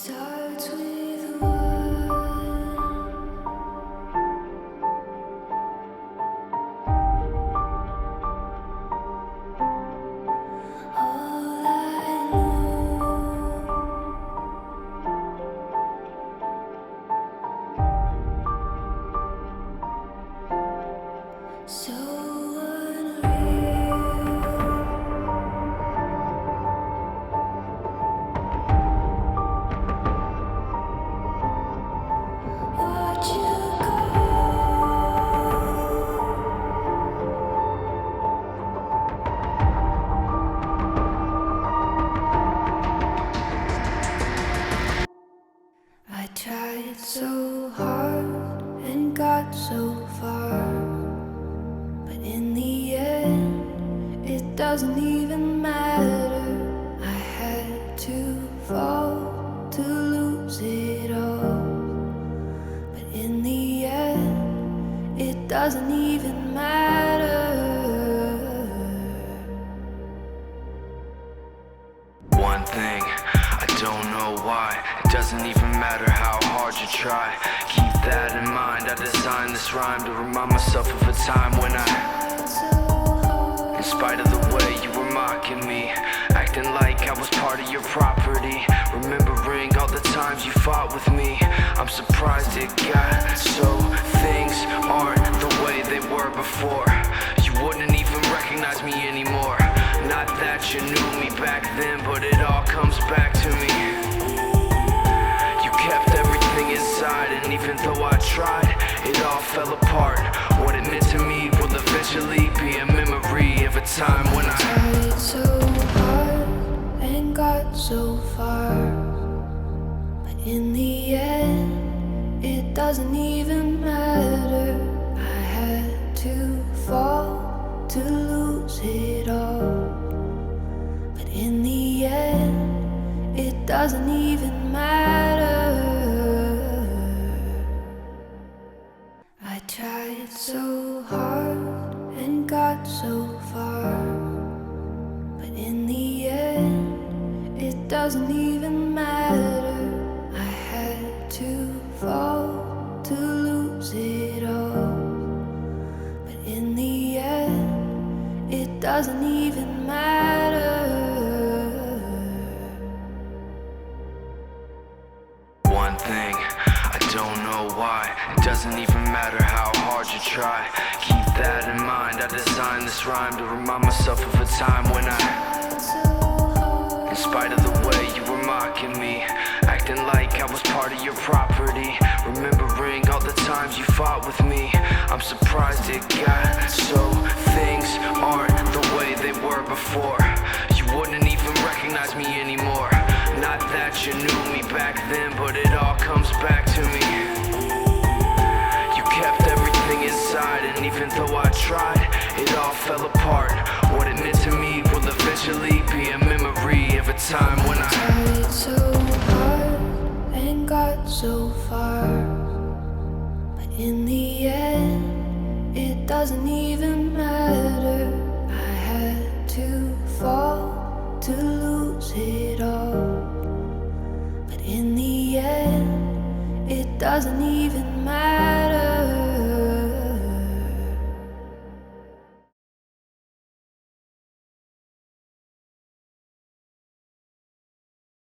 starts with one. All I know, so unreal. Watch you go. I tried so hard and got so far, but in the end, it doesn't even matter. I had to fall to lose it all, but in the end, it doesn't even matter. One thing, I don't know why. It doesn't even matter how hard you try. Keep that in mind. I designed this rhyme to remind myself of a time when in spite of the way you were mocking me, acting like I was part of your property, remembering all the times you fought with me, I'm surprised it got so. Things aren't the way they were before. You wouldn't even recognize me anymore. Not that you knew me back then, but it all comes back to me. You kept everything inside, and even though I tried, it all fell apart. What it meant to me will eventually be a memory of a time when I tried so hard and got so far, but in the end, it doesn't even matter. I had to fall to lose it all, but in the end, it doesn't even matter. I tried so hard and got so far, but in the end, it doesn't even matter. I had to fall to lose it all, but in the end, it doesn't even matter. one thing, I don't know why. It doesn't even matter how hard you try. Keep that in mind. I designed this rhyme to remind myself of a time when in spite of the way you were mocking me, acting like I was part of your property, remembering all the times you fought with me, I'm surprised it got so. Things aren't the way they were before. You wouldn't even recognize me anymore. Not that you knew me back then, but it all comes back to me. You kept everything inside, and even though I tried, it all fell apart. What it meant to me will eventually be a memory of a time when I tried so hard and got so far, but in the end, it doesn't even matter. I had to fall to lose it all, but in the end, it doesn't even